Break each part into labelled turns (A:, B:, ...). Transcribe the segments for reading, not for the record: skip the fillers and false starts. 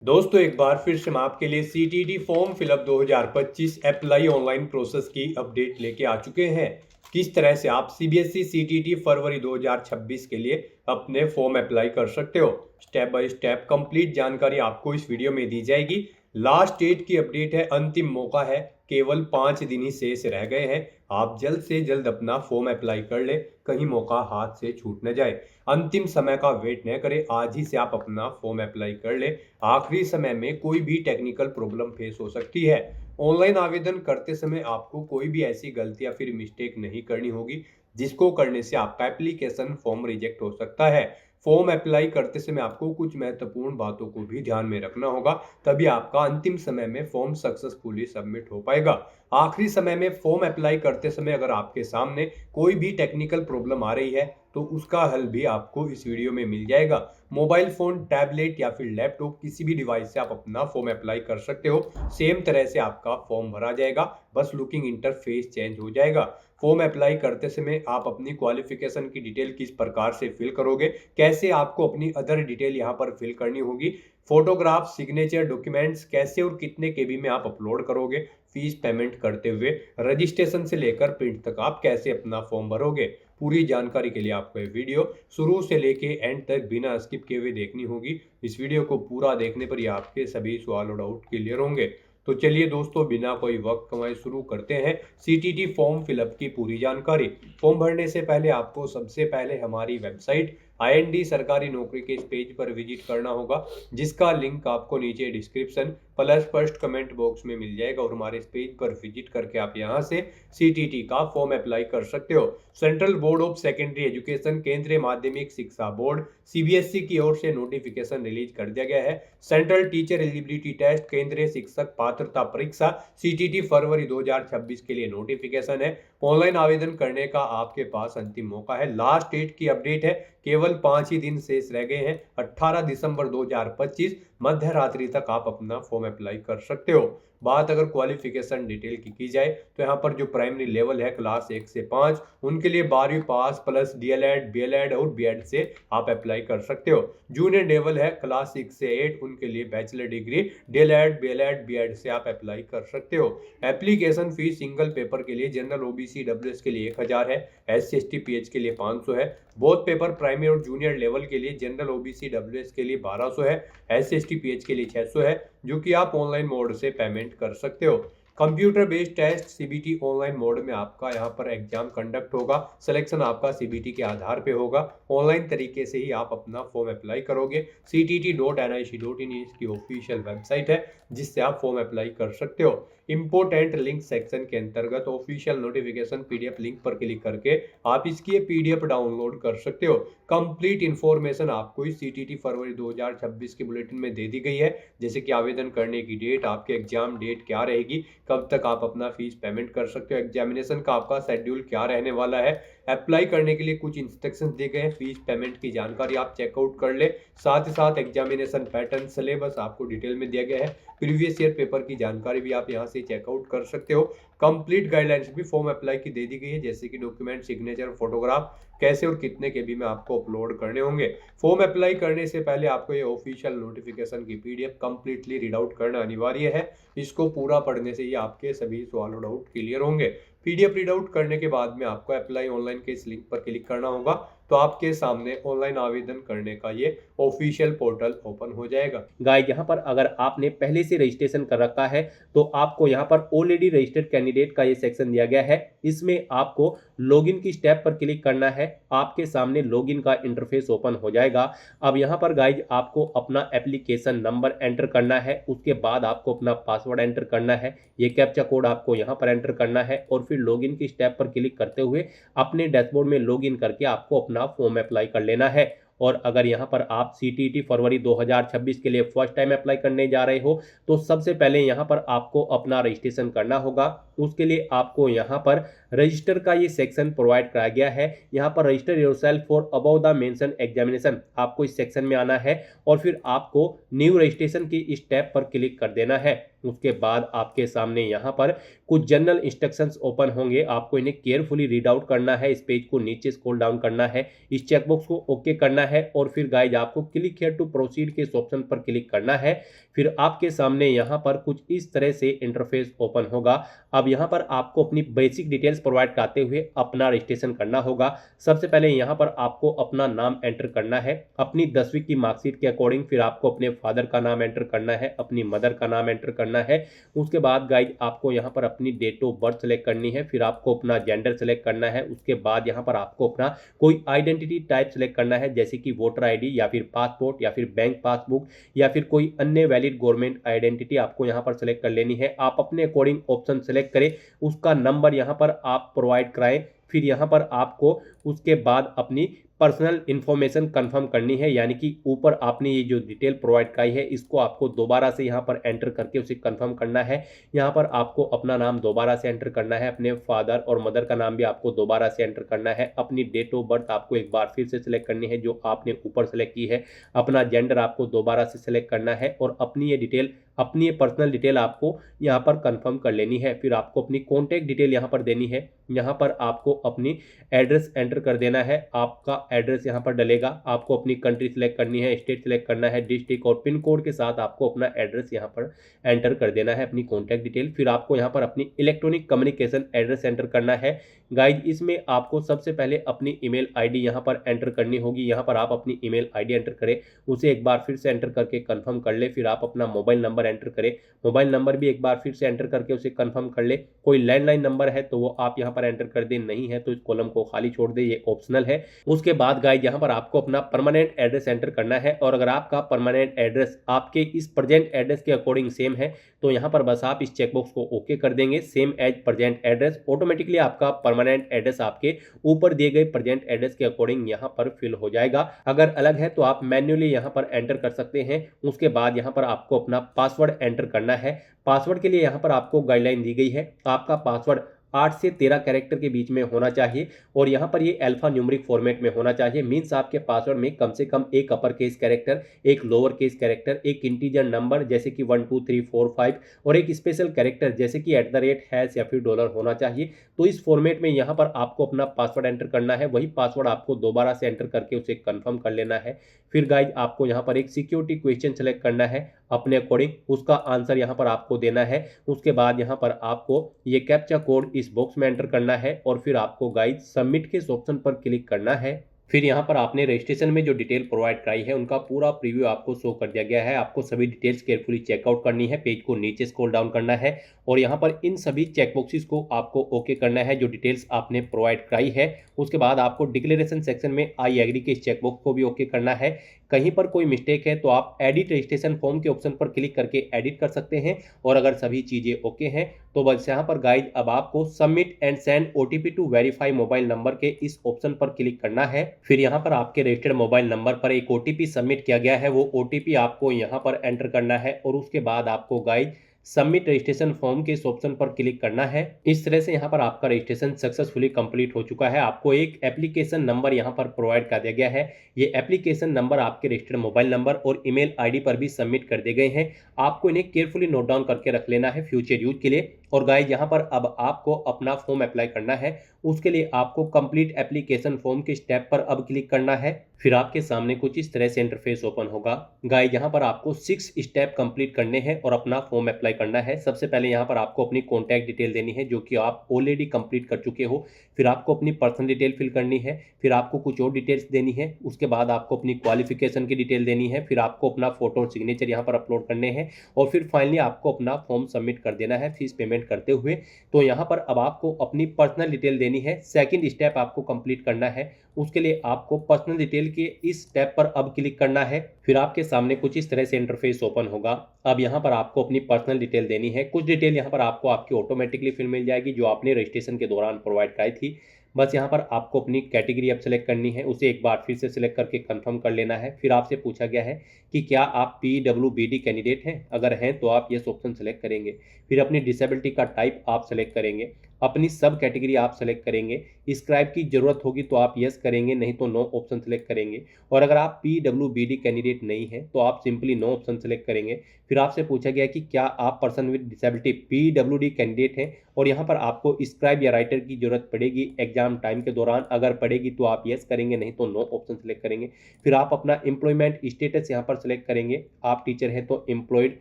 A: दोस्तों एक बार फिर से मैं आपके लिए CTT form fill up 2025 apply online process की अपडेट लेके आ चुके हैं। किस तरह से आप सीबीएसई सीटीटी फरवरी 2026 के लिए अपने फॉर्म अप्लाई कर सकते हो, स्टेप बाय स्टेप कंप्लीट जानकारी आपको इस वीडियो में दी जाएगी। लास्ट डेट की अपडेट है, अंतिम मौका है, केवल 5 दिन ही शेष रह गए हैं। आप जल्द से जल्द अपना फॉर्म अप्लाई कर ले, कहीं मौका हाथ से छूट न जाए। अंतिम समय का वेट न करें, आज ही से आप अपना फॉर्म अप्लाई कर ले। आखिरी समय में कोई भी टेक्निकल प्रॉब्लम फेस हो सकती है। ऑनलाइन आवेदन करते समय आपको कोई भी ऐसी गलती या फिर मिस्टेक नहीं करनी होगी जिसको करने से आपका एप्लीकेशन फॉर्म रिजेक्ट हो सकता है। फॉर्म अप्लाई करते समय आपको कुछ महत्वपूर्ण बातों को भी ध्यान में रखना होगा, तभी आपका अंतिम समय में फॉर्म सक्सेसफुली सबमिट हो पाएगा। आखिरी समय में फॉर्म अप्लाई करते समय अगर आपके सामने कोई भी टेक्निकल प्रॉब्लम आ रही है तो उसका हल भी आपको इस वीडियो में मिल जाएगा। मोबाइल फोन, टैबलेट या फिर लैपटॉप किसी भी डिवाइस से आप अपना फॉर्म अप्लाई कर सकते हो। सेम तरह से आपका फॉर्म भरा जाएगा, बस लुकिंग इंटरफेस चेंज हो जाएगा। फॉर्म अप्लाई करते समय आप अपनी क्वालिफिकेशन की डिटेल किस प्रकार से फिल करोगे, कैसे आपको अपनी अदर डिटेल यहाँ पर फिल करनी होगी, फोटोग्राफ, सिग्नेचर, डॉक्यूमेंट्स कैसे और कितने केबी में आप अपलोड करोगे, फीस पेमेंट करते हुए रजिस्ट्रेशन से लेकर प्रिंट तक आप कैसे अपना फॉर्म भरोगे। पूरी जानकारी के लिए आपको ये वीडियो शुरू से लेके एंड तक बिना स्किप किए हुए देखनी होगी। इस वीडियो को पूरा देखने पर ही आपके सभी सवाल और डाउट क्लियर होंगे। तो चलिए दोस्तों, बिना कोई वक्त कमाए शुरू करते हैं सीटीटी फॉर्म फिलअप की पूरी जानकारी। फॉर्म भरने से पहले आपको सबसे पहले हमारी वेबसाइट आईएनडी सरकारी नौकरी के इस पेज पर विजिट करना होगा, जिसका लिंक आपको नीचे description plus first comment box में मिल जाएगा। और हमारे इस पेज पर विजिट करके आप यहां से सीटीटी का फॉर्म अप्लाई कर सकते हो। Central board of secondary education, केंद्रीय माध्यमिक शिक्षा बोर्ड सीबीएसई की ओर से नोटिफिकेशन रिलीज कर दिया गया है। सेंट्रल टीचर एलिजिबिलिटी टेस्ट, केंद्रीय शिक्षक पात्रता परीक्षा सीटीटी फरवरी 2026 के लिए नोटिफिकेशन है। ऑनलाइन आवेदन करने का आपके पास अंतिम मौका है। लास्ट डेट की अपडेट है, केवल 5 ही दिन शेष रह गए हैं। 18 दिसंबर 2025 मध्य रात्रि तक आप अपना फॉर्म अप्लाई कर सकते हो। बात अगर क्वालिफिकेशन डिटेल की जाए तो यहाँ पर जो प्राइमरी लेवल है क्लास 1 से 5, उनके लिए 12वीं पास प्लस डीएलएड, बीएलएड और बीएड से आप अप्लाई कर सकते हो। जूनियर लेवल है क्लास 6 से 8, उनके लिए bachelor degree DElEd, BElEd, BEd से आप अप्लाई कर सकते हो। एप्लीकेशन फीस सिंगल पेपर के लिए जनरल ओबीसी डब्ल्यूएस के लिए 1000 है, एससी एसटी पीएच के लिए 500 है। बोथ पेपर प्राइमरी और जूनियर लेवल के लिए जनरल ओबीसी डब्ल्यूएस के लिए 1200 है, एससी एसटी पीएच के लिए 600 है, जो कि आप ऑनलाइन मोड से पेमेंट कर सकते हो। Computer based test CBT online mode में आपका यहाँ पर एग्जाम कंडक्ट होगा। सिलेक्शन आपका सीबीटी के आधार पे होगा। ऑनलाइन तरीके से ही आप अपना फॉर्म अप्लाई करोगे। ctt.nic.in इसकी ऑफिशियल वेबसाइट है, जिससे आप फॉर्म अप्लाई कर सकते हो। इंपोर्टेंट लिंक सेक्शन के अंतर्गत ऑफिशियल नोटिफिकेशन पीडीएफ लिंक पर क्लिक करके आप इसकी पीडीएफ डाउनलोड कर सकते हो। कंप्लीट इंफॉर्मेशन आपको इस सीटीटी फरवरी 2026 के बुलेटिन में दे दी गई है, जैसे कि आवेदन करने की डेट, आपके एग्जाम डेट क्या रहेगी, कब तक आप अपना फीस पेमेंट कर सकते हो, एग्जामिनेशन का आपका शेड्यूल क्या रहने वाला है। अप्लाई करने के लिए कुछ इंस्ट्रक्शंस दिए गए हैं, फीस पेमेंट की जानकारी आप चेकआउट कर ले। साथ ही साथ एग्जामिनेशन पैटर्न, सिलेबस आपको डिटेल में दिया गया है। प्रीवियस ईयर पेपर की जानकारी भी आप यहां से चेकआउट कर सकते हो। कंप्लीट गाइडलाइंस भी फॉर्म अप्लाई की दे दी गई है, जैसे कि डॉक्यूमेंट, सिग्नेचर, फोटोग्राफ कैसे और कितने केबी में आपको अपलोड करने होंगे। फॉर्म अप्लाई करने से पहले आपको ये ऑफिशियल नोटिफिकेशन की पीडीएफ कंप्लीटली रीड आउट करना अनिवार्य है। इसको पूरा पढ़ने से ही आपके सभी सवाल और डाउट क्लियर होंगे। पीडीएफ रीड आउट करने के बाद में आपको अप्लाई ऑनलाइन के इस लिंक पर क्लिक करना होगा, तो आपके सामने ऑनलाइन आवेदन करने का ये ऑफिशियल पोर्टल ओपन हो जाएगा।
B: गाइस, यहाँ पर अगर आपने पहले से रजिस्ट्रेशन कर रखा है तो आपको यहाँ पर ऑलरेडी रजिस्टर्ड कैंडिडेट का ये सेक्शन दिया गया है। इसमें आपको लॉगिन की स्टेप पर क्लिक करना है। आपके सामने लॉगिन का इंटरफेस ओपन हो जाएगा। अब यहाँ पर गाइज आपको अपना एप्लीकेशन नंबर एंटर करना है, उसके बाद आपको अपना पासवर्ड एंटर करना है। ये कैप्चा कोड आपको यहाँ पर एंटर करना है और फिर लॉगिन की स्टेप पर क्लिक करते हुए अपने डैशबोर्ड में लॉगिन करके आपको अपना फॉर्म अप्लाई कर लेना है। और अगर यहाँ पर आप सीटीटी फरवरी 2026 के लिए फर्स्ट टाइम अप्लाई करने जा रहे हो तो सबसे पहले यहाँ पर आपको अपना रजिस्ट्रेशन करना होगा। उसके लिए आपको यहाँ पर रजिस्टर का ये सेक्शन प्रोवाइड कराया गया है। यहाँ पर register yourself for above the mention examination, आपको इस सेक्शन में आना है और फिर आपको न्यू रजिस्ट्रेशन की इस टैब पर क्लिक कर देना है। उसके बाद आपके सामने यहाँ पर कुछ जनरल इंस्ट्रक्शंस ओपन होंगे, आपको इन्हें केयरफुली रीड आउट करना है। इस पेज को नीचे स्क्रॉल डाउन करना है, इस चेकबॉक्स को ओके करना है और फिर गाइज आपको क्लिक हियर टू प्रोसीड के इस ऑप्शन पर क्लिक करना है। फिर आपके सामने यहाँ पर कुछ इस तरह से इंटरफेस ओपन होगा। अब यहाँ पर आपको अपनी बेसिक डिटेल्स प्रोवाइड कराते हुए अपना रजिस्ट्रेशन करना होगा। सबसे पहले यहाँ पर आपको अपना नाम एंटर करना है अपनी 10वीं की मार्कशीट के अकॉर्डिंग, फिर आपको अपने फादर का नाम एंटर करना है, अपनी मदर का नाम एंटर करना है। उसके बाद गाइज आपको यहाँ पर अपनी डेट ऑफ बर्थ सेलेक्ट करनी है, फिर आपको अपना जेंडर सेलेक्ट करना है। उसके बाद यहाँ पर आपको अपना कोई आइडेंटिटी टाइप सेलेक्ट करना है, जैसे कि वोटर आईडी या फिर पासपोर्ट या फिर बैंक पासबुक या फिर कोई अन्य वैलिड गवर्नमेंट आइडेंटिटी आपको यहाँ पर सेलेक्ट कर लेनी है। आप अपने अकॉर्डिंग ऑप्शन सेलेक्ट करें, उसका नंबर यहाँ पर आप प्रोवाइड कराएं। फिर यहाँ पर आपको उसके बाद अपनी पर्सनल इंफॉर्मेशन कंफर्म करनी है, यानी कि ऊपर आपने ये जो डिटेल प्रोवाइड कराई है इसको आपको दोबारा से यहाँ पर एंटर करके उसे कंफर्म करना है। यहाँ पर आपको अपना नाम दोबारा से एंटर करना है, अपने फादर और मदर का नाम भी आपको दोबारा से एंटर करना है, अपनी डेट ऑफ बर्थ आपको एक बार फिर से सिलेक्ट करनी है जो आपने ऊपर सेलेक्ट की है, अपना जेंडर आपको दोबारा से सिलेक्ट करना है और अपनी ये डिटेल, अपनी ये पर्सनल डिटेल आपको यहाँ पर कंफर्म कर लेनी है। फिर आपको अपनी कॉन्टैक्ट डिटेल यहाँ पर देनी है, यहाँ पर आपको अपनी एड्रेस एंटर कर देना है, आपका एड्रेस यहाँ पर डलेगा। आपको अपनी कंट्री सिलेक्ट करनी है, स्टेट सिलेक्ट करना है, डिस्ट्रिक्ट और पिन कोड के साथ आपको अपना एड्रेस यहाँ पर एंटर कर देना है, अपनी कॉन्टैक्ट डिटेल। फिर आपको यहाँ पर अपनी इलेक्ट्रॉनिक कम्युनिकेशन एड्रेस एंटर करना है। गाइज इसमें आपको सबसे पहले अपनी ईमेल आईडी यहाँ पर एंटर करनी होगी। यहाँ पर आप अपनी ईमेल आईडी एंटर करें, उसे एक बार फिर से एंटर करके कंफर्म कर ले। फिर आप अपना मोबाइल नंबर एंटर करें, मोबाइल नंबर भी एक बार फिर से एंटर करके उसे कंफर्म कर ले। कोई लैंडलाइन नंबर है तो वो आप यहाँ पर एंटर कर दे, नहीं है तो इस कॉलम को खाली छोड़ दे, ये ऑप्शनल है। उसके बाद गाइज यहाँ पर आपको अपना परमानेंट एड्रेस एंटर करना है और अगर आपका परमानेंट एड्रेस आपके इस प्रेजेंट एड्रेस के अकॉर्डिंग सेम है तो यहाँ पर बस आप इस चेकबॉक्स को ओके कर देंगे, same as present address. Automatically आपका परमानेंट एड्रेस आपके ऊपर दिए गए प्रेजेंट एड्रेस के अकॉर्डिंग यहाँ पर फिल हो जाएगा। अगर अलग है तो आप मैन्युअली यहाँ पर एंटर कर सकते हैं। उसके बाद यहाँ पर आपको अपना पासवर्ड एंटर करना है। पासवर्ड के लिए यहाँ पर आपको गाइडलाइन दी गई है, आपका पासवर्ड 8 से 13 कैरेक्टर के बीच में होना चाहिए और यहाँ पर ये अल्फा न्यूमेरिक फॉर्मेट में होना चाहिए। मींस आपके पासवर्ड में कम से कम एक अपर केस कैरेक्टर, एक लोअर केस कैरेक्टर, एक इंटीजर नंबर जैसे कि 1 2 3 4 5 और एक स्पेशल कैरेक्टर जैसे कि @ या फिर डॉलर होना चाहिए। तो इस फॉर्मेट में यहाँ पर आपको अपना पासवर्ड एंटर करना है, वही पासवर्ड आपको दोबारा से एंटर करके उसे कन्फर्म कर लेना है। फिर गाइज आपको यहाँ पर एक सिक्योरिटी क्वेश्चन सेलेक्ट करना है अपने अकॉर्डिंग, उसका आंसर यहाँ पर आपको देना है। उसके बाद यहाँ पर आपको ये कैप्चा कोड इस बॉक्स में एंटर करना है और फिर आपको गाइज सबमिट के इस ऑप्शन पर क्लिक करना है। फिर यहाँ पर आपने रजिस्ट्रेशन में जो डिटेल प्रोवाइड कराई है उनका पूरा प्रीव्यू आपको शो कर दिया गया है। आपको सभी डिटेल्स केयरफुली चेकआउट करनी है, पेज को नीचे स्क्रॉल डाउन करना है और यहाँ पर इन सभी चेकबॉक्सेस को आपको ओके करना है जो डिटेल्स आपने प्रोवाइड कराई है। उसके बाद आपको डिक्लेरेशन सेक्शन में आई एग्री के इस चेकबॉक्स को भी ओके करना है। कहीं पर कोई मिस्टेक है तो आप एडिट रजिस्ट्रेशन फॉर्म के ऑप्शन पर क्लिक करके एडिट कर सकते हैं और अगर सभी चीज़ें ओके हैं तो बस यहाँ पर गाइज अब आपको submit and send OTP to verify mobile number के इस ऑप्शन पर क्लिक करना है। फिर यहाँ पर आपके रजिस्टर्ड मोबाइल नंबर पर एक ओटीपी सबमिट किया गया है, वो ओटीपी आपको यहाँ पर एंटर करना है और उसके बाद आपको गाइज सबमिट रजिस्ट्रेशन फॉर्म के इस ऑप्शन पर क्लिक करना है। इस तरह से यहाँ पर आपका रजिस्ट्रेशन सक्सेसफुली कंप्लीट हो चुका है। आपको एक एप्लीकेशन नंबर यहाँ पर प्रोवाइड कर दिया गया है, ये एप्लीकेशन नंबर आपके रजिस्टर्ड मोबाइल नंबर और ईमेल आईडी पर भी सबमिट कर दिए गए हैं। आपको इन्हें केयरफुली नोट डाउन करके रख लेना है फ्यूचर यूज के लिए। और गाइज यहाँ पर अब आपको अपना फॉर्म अप्लाई करना है, उसके लिए आपको कंप्लीट एप्लीकेशन फॉर्म के स्टेप पर अब क्लिक करना है। फिर आपके सामने कुछ इस तरह से इंटरफेस ओपन होगा। गाइज यहाँ पर आपको 6 स्टेप कंप्लीट करने हैं और अपना फॉर्म अप्लाई करना है। सबसे पहले यहाँ पर आपको अपनी कॉन्टैक्ट डिटेल देनी है जो कि आप ऑलरेडी कंप्लीट कर चुके हो। फिर आपको अपनी पर्सनल डिटेल फिल करनी है, फिर आपको कुछ और डिटेल्स देनी है। उसके बाद आपको अपनी क्वालिफिकेशन की डिटेल देनी है, फिर आपको अपना फोटो और सिग्नेचर यहाँ पर अपलोड करने हैं और फिर फाइनली आपको अपना फॉर्म सबमिट कर देना है फीस पेमेंट करते हुए। तो यहाँ पर अब आपको अपनी पर्सनल डिटेल देनी है। सेकंड स्टेप आपको कंप्लीट करना है, उसके लिए आपको पर्सनल डिटेल के इस स्टेप पर अब क्लिक करना है। फिर आपके सामने कुछ इस तरह से इंटरफेस ओपन होगा। अब यहाँ पर आपको अपनी पर्सनल डिटेल देनी है। कुछ डिटेल यहाँ पर आपको आपकी ऑटोमेटिकली फिल मिल जाएगी जो आपने रजिस्ट्रेशन के दौरान प्रोवाइड कराई थी। बस यहाँ पर आपको अपनी कैटेगरी अब सेलेक्ट करनी है, उसे एक बार फिर से सिलेक्ट करके कंफर्म कर लेना है। फिर आपसे पूछा गया है कि क्या आप PWBD कैंडिडेट हैं, अगर हैं तो आप यस ऑप्शन सेलेक्ट करेंगे। फिर अपनी डिसेबिलिटी का टाइप आप सेलेक्ट करेंगे। अपनी सब कैटेगरी आप सेलेक्ट करेंगे। स्क्राइब की जरूरत होगी तो आप यस करेंगे, नहीं तो नो ऑप्शन सेलेक्ट करेंगे। और अगर आप PWBD कैंडिडेट नहीं है तो आप सिंपली नो ऑप्शन सेलेक्ट करेंगे। फिर आपसे पूछा गया कि क्या आप person with disability PWD candidate हैं, और यहाँ पर आपको स्क्राइब या राइटर की जरूरत पड़ेगी एग्जाम टाइम के दौरान। अगर पड़ेगी तो आप यस करेंगे, नहीं तो नो ऑप्शन सेलेक्ट करेंगे। फिर आप अपना एम्प्लॉयमेंट स्टेटस यहाँ पर सेलेक्ट करेंगे। आप टीचर हैं तो employed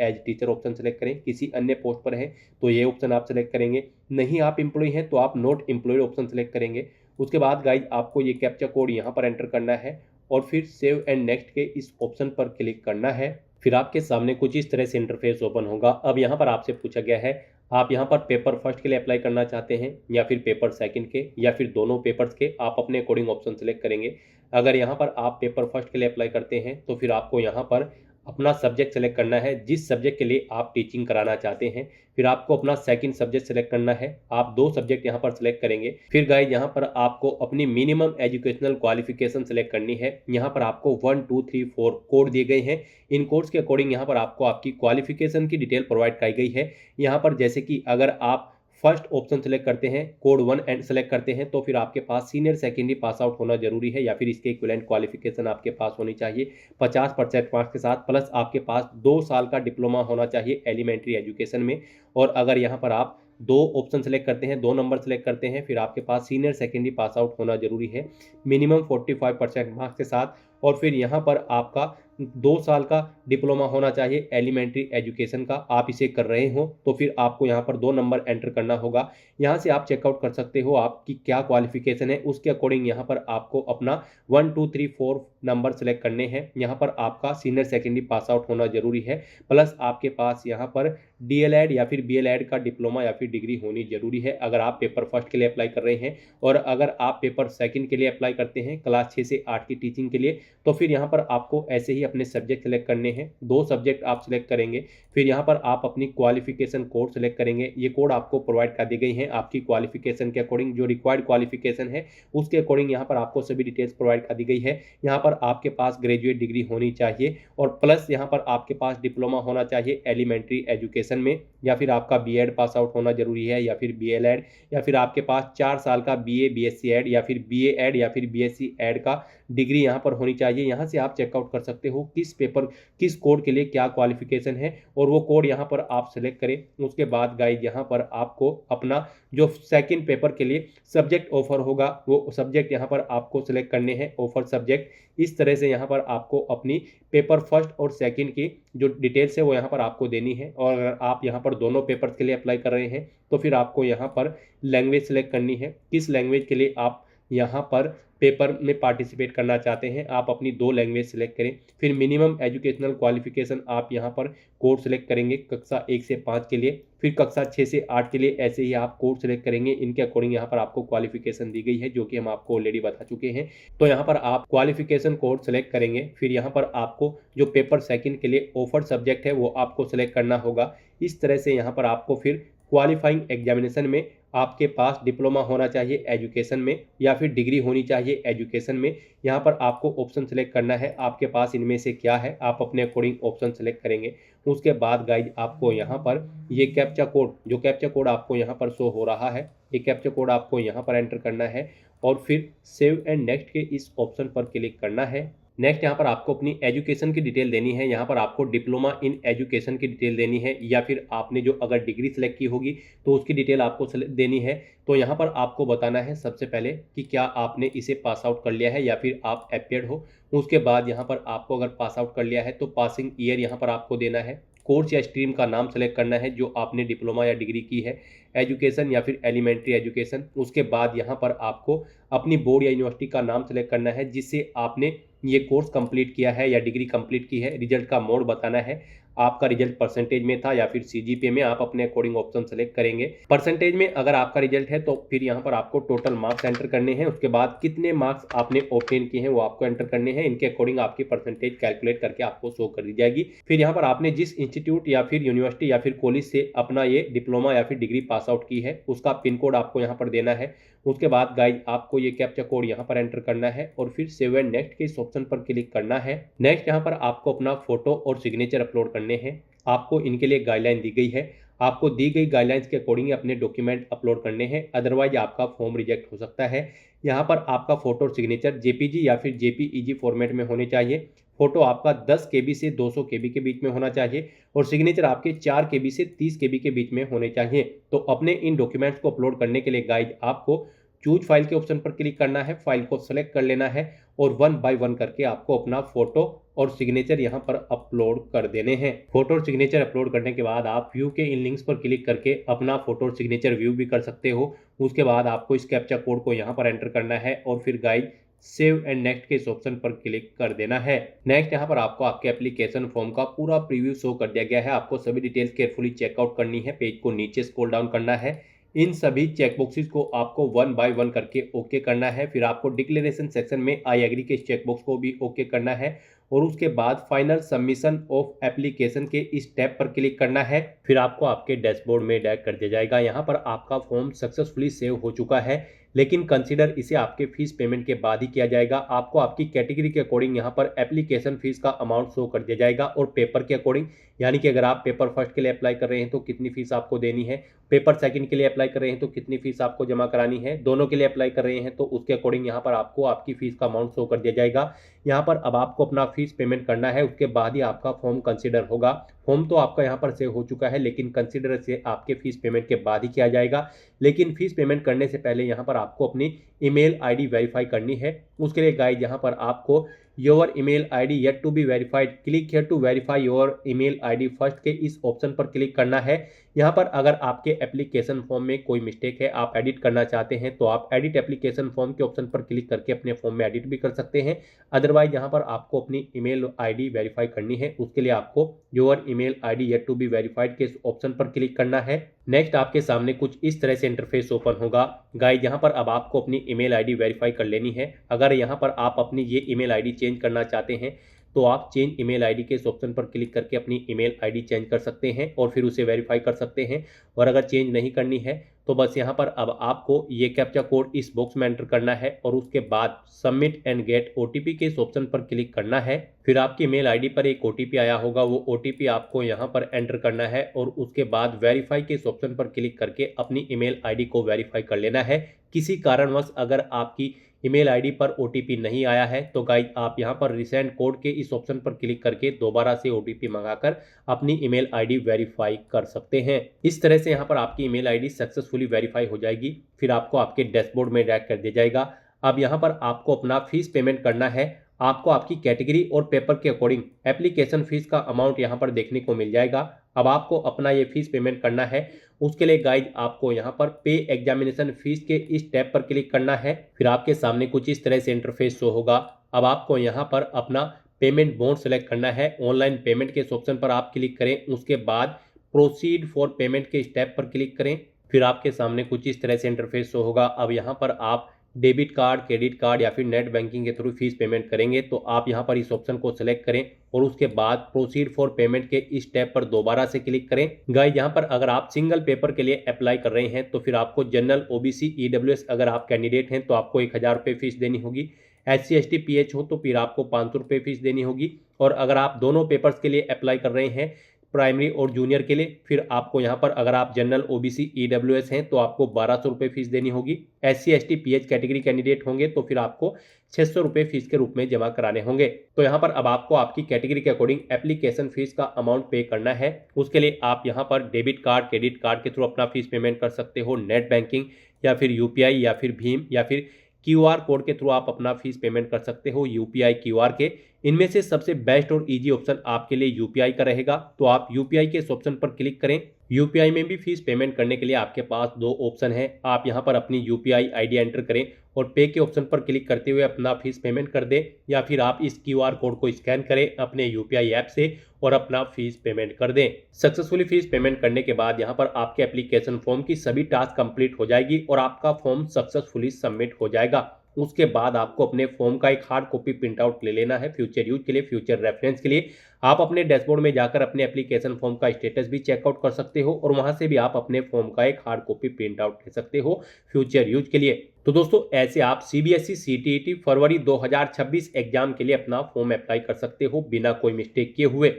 B: as teacher option select करें, किसी अन्य पोस्ट पर हैं तो ये ऑप्शन आप सेलेक्ट करेंगे। नहीं आप एम्प्लॉय हैं तो आप नॉट एम्प्लॉयड ऑप्शन सेलेक्ट करेंगे। उसके बाद गाइज आपको ये कैप्चा कोड यहाँ पर एंटर करना है और फिर सेव एंड नेक्स्ट के इस ऑप्शन पर क्लिक करना है। फिर आपके सामने कुछ इस तरह से इंटरफेस ओपन होगा। अब यहाँ पर आपसे पूछा गया है आप यहाँ पर पेपर फर्स्ट के लिए अप्लाई करना चाहते हैं या फिर पेपर सेकंड के या फिर दोनों पेपर्स के, आप अपने अकॉर्डिंग ऑप्शन सेलेक्ट करेंगे। अगर यहाँ पर आप पेपर फर्स्ट के लिए अप्लाई करते हैं तो फिर आपको यहाँ पर अपना सब्जेक्ट सेलेक्ट करना है जिस सब्जेक्ट के लिए आप टीचिंग कराना चाहते हैं। फिर आपको अपना सेकंड सब्जेक्ट सेलेक्ट करना है, आप 2 सब्जेक्ट यहाँ पर सेलेक्ट करेंगे। फिर गाइस यहाँ पर आपको अपनी मिनिमम एजुकेशनल क्वालिफिकेशन सेलेक्ट करनी है। यहाँ पर आपको 1 2 3 4 कोड दिए गए हैं। इन कोड्स के अकॉर्डिंग यहाँ पर आपको आपकी क्वालिफिकेशन की डिटेल प्रोवाइड कराई गई है। यहाँ पर जैसे कि अगर आप फर्स्ट ऑप्शन सेलेक्ट करते हैं, कोड 1 एंड सेलेक्ट करते हैं, तो फिर आपके पास सीनियर सेकेंडरी पास आउट होना जरूरी है या फिर इसके इक्विवेलेंट क्वालिफिकेशन आपके पास होनी चाहिए 50% मार्क्स के साथ, प्लस आपके पास 2 साल का डिप्लोमा होना चाहिए एलिमेंट्री एजुकेशन में। और अगर यहाँ पर आप 2 ऑप्शन सेलेक्ट करते हैं, 2 नंबर सेलेक्ट करते हैं, फिर आपके पास सीनियर सेकेंडरी पास आउट होना जरूरी है मिनिमम 45% मार्क्स के साथ। और फिर यहाँ पर आपका 2 साल का डिप्लोमा होना चाहिए एलिमेंट्री एजुकेशन का, आप इसे कर रहे हो तो फिर आपको यहाँ पर 2 नंबर एंटर करना होगा। यहाँ से आप चेकआउट कर सकते हो आपकी क्या क्वालिफिकेशन है, उसके अकॉर्डिंग यहाँ पर आपको अपना 1 2 3 4 नंबर सेलेक्ट करने हैं। यहाँ पर आपका सीनियर सेकेंडरी पास आउट होना जरूरी है, प्लस आपके पास यहाँ पर DLED या फिर BLED का डिप्लोमा या फिर डिग्री होनी जरूरी है अगर आप पेपर फर्स्ट के लिए अप्लाई कर रहे हैं। और अगर आप पेपर सेकंड के लिए अप्लाई करते हैं क्लास 6 से 8 की टीचिंग के लिए, तो फिर यहाँ पर आपको ऐसे ही अपने सब्जेक्ट सेलेक्ट करने हैं। 2 सब्जेक्ट आप सेलेक्ट करेंगे। फिर यहाँ पर आप अपनी क्वालिफिकेशन कोड सेलेक्ट करेंगे। ये कोड आपको प्रोवाइड कर दी गई हैं आपकी क्वालिफिकेशन के अकॉर्डिंग, जो रिक्वायर्ड क्वालिफिकेशन है उसके अकॉर्डिंग यहाँ पर आपको सभी डिटेल्स प्रोवाइड कर दी गई है। यहाँ पर आपके पास ग्रेजुएट डिग्री होनी चाहिए और प्लस यहाँ पर आपके पास डिप्लोमा होना चाहिए एलिमेंट्री एजुकेशन में, या फिर आपका BEd पास आउट होना जरूरी है या फिर BLED, या फिर आपके पास 4 साल का BA BSc एड या फिर BA एड या फिर BSc एड का डिग्री यहाँ पर होनी चाहिए। यहाँ से आप चेकआउट कर सकते हो किस पेपर किस कोड के लिए क्या क्वालिफिकेशन है और वो कोड यहाँ पर आप सेलेक्ट करें। उसके बाद गाइज यहाँ पर आपको अपना जो सेकंड पेपर के लिए सब्जेक्ट ऑफर होगा वो सब्जेक्ट यहाँ पर आपको सेलेक्ट करने हैं, ऑफर सब्जेक्ट। इस तरह से यहाँ पर आपको अपनी पेपर फर्स्ट और सेकंड की जो डिटेल्स है वो यहाँ पर आपको देनी है। और अगर आप यहाँ पर दोनों पेपर्स के लिए अप्लाई कर रहे हैं तो फिर आपको यहाँ पर लैंग्वेज सेलेक्ट करनी है, किस लैंग्वेज के लिए आप यहाँ पर पेपर में पार्टिसिपेट करना चाहते हैं, आप अपनी 2 लैंग्वेज सेलेक्ट करें। फिर मिनिमम एजुकेशनल क्वालिफिकेशन आप यहाँ पर कोड सेलेक्ट करेंगे कक्षा 1 से 5 के लिए, फिर कक्षा 6 से 8 के लिए ऐसे ही आप कोड सेलेक्ट करेंगे। इनके अकॉर्डिंग यहाँ पर आपको क्वालिफिकेशन दी गई है जो कि हम आपको ऑलरेडी बता चुके हैं। तो यहाँ पर आप क्वालिफिकेशन कोड सेलेक्ट करेंगे। फिर यहाँ पर आपको जो पेपर सेकंड के लिए ऑफर सब्जेक्ट है वो आपको सेलेक्ट करना होगा। इस तरह से यहाँ पर आपको फिर क्वालिफाइंग एग्जामिनेशन में आपके पास डिप्लोमा होना चाहिए एजुकेशन में या फिर डिग्री होनी चाहिए एजुकेशन में। यहाँ पर आपको ऑप्शन सेलेक्ट करना है आपके पास इनमें से क्या है, आप अपने अकॉर्डिंग ऑप्शन सेलेक्ट करेंगे। उसके बाद गाइज आपको यहाँ पर ये कैप्चा कोड, जो कैप्चा कोड आपको यहाँ पर शो हो रहा है, ये कैप्चा कोड आपको यहाँ पर एंटर करना है और फिर सेव एंड नेक्स्ट के इस ऑप्शन पर क्लिक करना है। नेक्स्ट यहाँ पर आपको अपनी एजुकेशन की डिटेल देनी है। यहाँ पर आपको डिप्लोमा इन एजुकेशन की डिटेल देनी है या फिर आपने जो अगर डिग्री सेलेक्ट की होगी तो उसकी डिटेल आपको देनी है। तो यहाँ पर आपको बताना है सबसे पहले कि क्या आपने इसे पास आउट कर लिया है या फिर आप अपियर्ड हो। उसके बाद यहाँ पर आपको अगर पास आउट कर लिया है तो पासिंग ईयर यहाँ पर आपको देना है। कोर्स या स्ट्रीम का नाम सेलेक्ट करना है जो आपने डिप्लोमा या डिग्री की है, एजुकेशन या फिर एलिमेंट्री एजुकेशन। उसके बाद यहाँ पर आपको अपनी बोर्ड या यूनिवर्सिटी का नाम सेलेक्ट करना है जिससे आपने ये कोर्स कंप्लीट किया है या डिग्री कंप्लीट की है। रिजल्ट का मोड बताना है, आपका रिजल्ट परसेंटेज में था या फिर CGPA में, आप अपने अकॉर्डिंग ऑप्शन सेलेक्ट करेंगे। परसेंटेज में अगर आपका रिजल्ट है तो फिर यहाँ पर आपको टोटल मार्क्स एंटर करने हैं। उसके बाद कितने मार्क्स आपने ऑब्टेन किए हैं वो आपको एंटर करने हैं। इनके अकॉर्डिंग आपकी परसेंटेज कैलकुलेट करके आपको शो कर दी जाएगी। फिर यहाँ पर आपने जिस इंस्टीट्यूट या फिर यूनिवर्सिटी या फिर कॉलेज से अपना ये डिप्लोमा या फिर डिग्री पास आउट की है उसका पिन कोड आपको यहाँ पर देना है। उसके बाद गाइज आपको ये कैप्चा कोड यहाँ पर एंटर करना है और फिर सेव एंड नेक्स्ट के इस ऑप्शन पर क्लिक करना है। नेक्स्ट यहाँ पर आपको अपना फोटो और सिग्नेचर अपलोड करने हैं। आपको इनके लिए गाइडलाइन दी गई है, आपको दी गई गाइडलाइंस के अकॉर्डिंग अपने डॉक्यूमेंट अपलोड करने हैं, अदरवाइज आपका फॉर्म रिजेक्ट हो सकता है। यहाँ पर आपका फोटो और सिग्नेचर जेपीजी या फिर जेपीईजी फॉर्मेट में होने चाहिए। फोटो आपका 10 केबी से 200 केबी के बीच में होना चाहिए और सिग्नेचर आपके 4 केबी से 30 केबी के बीच में होने चाहिए। तो अपने इन डॉक्यूमेंट्स को अपलोड करने के लिए गाइज आपको चूज फाइल के ऑप्शन पर क्लिक करना है, फाइल को सेलेक्ट कर लेना है और 1 बाय 1 करके आपको अपना फोटो और सिग्नेचर यहाँ पर अपलोड कर देने हैं। फोटो और सिग्नेचर अपलोड करने के बाद आप व्यू के इन लिंक्स पर क्लिक करके अपना फोटो और सिग्नेचर व्यू भी कर सकते हो। उसके बाद आपको इस कैप्चा कोड को यहाँ पर एंटर करना है और फिर गाइज सेव एंड नेक्स्ट के इस ऑप्शन पर क्लिक कर देना है। नेक्स्ट यहाँ पर आपको आपके एप्लीकेशन फॉर्म का पूरा प्रीव्यू शो कर दिया गया है। आपको सभी डिटेल्स केयरफुली चेकआउट करनी है, पेज को नीचे स्क्रॉल डाउन करना है, इन सभी चेकबॉक्सेस को आपको 1 बाय 1 करके ओके करना है। फिर आपको डिक्लेरेशन सेक्शन में आई एग्री के इस चेकबॉक्स को भी ओके करना है और उसके बाद फाइनल सबमिशन ऑफ एप्लीकेशन के इस टैब पर क्लिक करना है। फिर आपको आपके डैशबोर्ड में डायरेक्ट कर दिया जाएगा। यहाँ पर आपका फॉर्म सक्सेसफुली सेव हो चुका है, लेकिन कंसीडर इसे आपके फीस पेमेंट के बाद ही किया जाएगा। आपको आपकी कैटेगरी के अकॉर्डिंग यहाँ पर एप्लीकेशन फीस का अमाउंट शो कर दिया जाएगा और पेपर के अकॉर्डिंग, यानी कि अगर आप पेपर फर्स्ट के लिए अप्लाई कर रहे हैं तो कितनी फीस आपको देनी है, पेपर सेकंड के लिए अप्लाई कर रहे हैं तो कितनी फीस आपको जमा करानी है, दोनों के लिए अप्लाई कर रहे हैं तो उसके अकॉर्डिंग यहाँ पर आपको आपकी फीस का अमाउंट शो कर दिया जाएगा। यहाँ पर अब आपको अपना फीस पेमेंट करना है, उसके बाद ही आपका फॉर्म कंसीडर होगा। फॉर्म तो आपका यहाँ पर सेव हो चुका है, लेकिन कंसीडर से आपके फीस पेमेंट के बाद ही किया जाएगा। लेकिन फीस पेमेंट करने से पहले यहाँ पर आपको अपनी ईमेल आईडी वेरीफाई करनी है। उसके लिए गाइड यहाँ पर आपको your email ID yet to be verified, click here to verify your email ID first के इस ऑप्शन पर क्लिक करना है। यहाँ पर अगर आपके एप्लीकेशन फॉर्म में कोई मिस्टेक है, आप एडिट करना चाहते हैं तो आप एडिट एप्लीकेशन फॉर्म के ऑप्शन पर क्लिक करके अपने फॉर्म में एडिट भी कर सकते हैं। अदरवाइज यहाँ पर आपको अपनी ईमेल आईडी वेरीफाई करनी है, उसके लिए आपको your email ID yet to be verified के इस ऑप्शन पर क्लिक करना है। नेक्स्ट आपके सामने कुछ इस तरह से इंटरफेस ओपन होगा। गाइस यहाँ पर अब आपको अपनी ईमेल आईडी वेरीफाई कर लेनी है। अगर यहाँ पर आप अपनी ये ईमेल आईडी चेंज करना चाहते हैं तो आप चेंज ईमेल आईडी के इस ऑप्शन पर क्लिक करके अपनी ईमेल आईडी चेंज कर सकते हैं और फिर उसे वेरीफाई कर सकते हैं। और अगर चेंज नहीं करनी है तो बस यहाँ पर अब आपको ये कैप्चा कोड इस बॉक्स में एंटर करना है और उसके बाद सबमिट एंड गेट ओटीपी के इस ऑप्शन पर क्लिक करना है। फिर आपकी मेल आईडी पर एक ओटीपी आया होगा, वो ओटीपी आपको यहाँ पर एंटर करना है और उसके बाद वेरीफाई के इस ऑप्शन पर क्लिक करके अपनी ईमेल आईडी को वेरीफाई कर लेना है। किसी कारणवश अगर आपकी ईमेल आईडी पर ओटीपी नहीं आया है तो गाइस आप यहां पर रिसेंट कोड के इस ऑप्शन पर क्लिक करके दोबारा से ओटीपी मंगाकर अपनी ईमेल आईडी वेरीफाई कर सकते हैं। इस तरह से यहां पर आपकी ईमेल आईडी सक्सेसफुली वेरीफाई हो जाएगी। फिर आपको आपके डैशबोर्ड में डायरेक्ट कर दिया जाएगा। अब यहां पर आपको अपना फीस पेमेंट करना है। आपको आपकी कैटेगरी और पेपर के अकॉर्डिंग एप्लीकेशन फीस का अमाउंट यहां पर देखने को मिल जाएगा। अब आपको अपना ये फीस पेमेंट करना है। उसके लिए गाइज आपको यहाँ पर पे एग्जामिनेशन फीस के इस टैब पर क्लिक करना है। फिर आपके सामने कुछ इस तरह से इंटरफेस शो होगा। अब आपको यहाँ पर अपना पेमेंट मोड सेलेक्ट करना है। ऑनलाइन पेमेंट के इस ऑप्शन पर आप क्लिक करें, उसके बाद प्रोसीड फॉर पेमेंट के इस टैब पर क्लिक करें। फिर आपके सामने कुछ इस तरह से इंटरफेस शो होगा। अब यहाँ पर आप डेबिट कार्ड, क्रेडिट कार्ड या फिर नेट बैंकिंग के थ्रू फीस पेमेंट करेंगे तो आप यहां पर इस ऑप्शन को सिलेक्ट करें और उसके बाद प्रोसीड फॉर पेमेंट के इस टैब पर दोबारा से क्लिक करें। गाइस यहां पर अगर आप सिंगल पेपर के लिए अप्लाई कर रहे हैं तो फिर आपको जनरल, ओबीसी, ईडब्ल्यूएस अगर आप कैंडिडेट हैं तो आपको 1000 रुपये फीस देनी होगी। SC ST PH हो तो फिर आपको 500 रुपये फीस देनी होगी। और अगर आप दोनों पेपर्स के लिए अप्लाई कर रहे हैं, प्राइमरी और जूनियर के लिए, फिर आपको यहाँ पर अगर आप जनरल, ओबीसी, ईडब्ल्यूएस हैं तो आपको 1200 रुपये फीस देनी होगी। SC ST PH category candidate होंगे तो फिर आपको 600 रुपये फीस के रूप में जमा कराने होंगे। तो यहाँ पर अब आपको आपकी कैटेगरी के अकॉर्डिंग एप्लीकेशन फीस का अमाउंट पे करना है। उसके लिए आप यहाँ पर डेबिट कार्ड, क्रेडिट कार्ड के थ्रू अपना फीस पेमेंट कर सकते हो, नेट बैंकिंग या फिर UPI या फिर भीम या फिर QR कोड के थ्रू आप अपना फीस पेमेंट कर सकते हो, UPI QR के। इनमें से सबसे बेस्ट और इजी ऑप्शन आपके लिए UPI का रहेगा, तो आप UPI के इस ऑप्शन पर क्लिक करें। UPI में भी फीस पेमेंट करने के लिए आपके पास दो ऑप्शन है। आप यहां पर अपनी UPI ID एंटर करें और पे के ऑप्शन पर क्लिक करते हुए अपना फीस पेमेंट कर दें, या फिर आप इस QR कोड को स्कैन करें अपने UPI ऐप से और अपना फीस पेमेंट कर दें। सक्सेसफुली फीस पेमेंट करने के बाद यहाँ पर आपके एप्लीकेशन फॉर्म की सभी टास्क कंप्लीट हो जाएगी और आपका फॉर्म सक्सेसफुली सबमिट हो जाएगा। उसके बाद आपको अपने फॉर्म का एक हार्ड कॉपी प्रिंट आउट ले लेना है फ्यूचर यूज के लिए, फ्यूचर रेफरेंस के लिए। आप अपने डैशबोर्ड में जाकर अपने एप्लीकेशन फॉर्म का स्टेटस भी चेकआउट कर सकते हो और वहां से भी आप अपने फॉर्म का एक हार्ड कॉपी प्रिंट आउट ले सकते हो फ्यूचर यूज के लिए। तो दोस्तों ऐसे आप CBSE CTET फरवरी 2026 एग्जाम के लिए अपना फॉर्म अप्लाई कर सकते हो बिना कोई मिस्टेक किए हुए।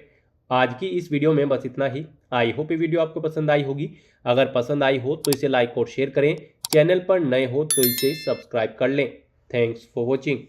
B: आज की इस वीडियो में बस इतना ही। आई होप ये वीडियो आपको पसंद आई होगी। अगर पसंद आई हो तो इसे लाइक और शेयर करें। चैनल पर नए हो तो इसे सब्सक्राइब कर लें। Thanks for watching.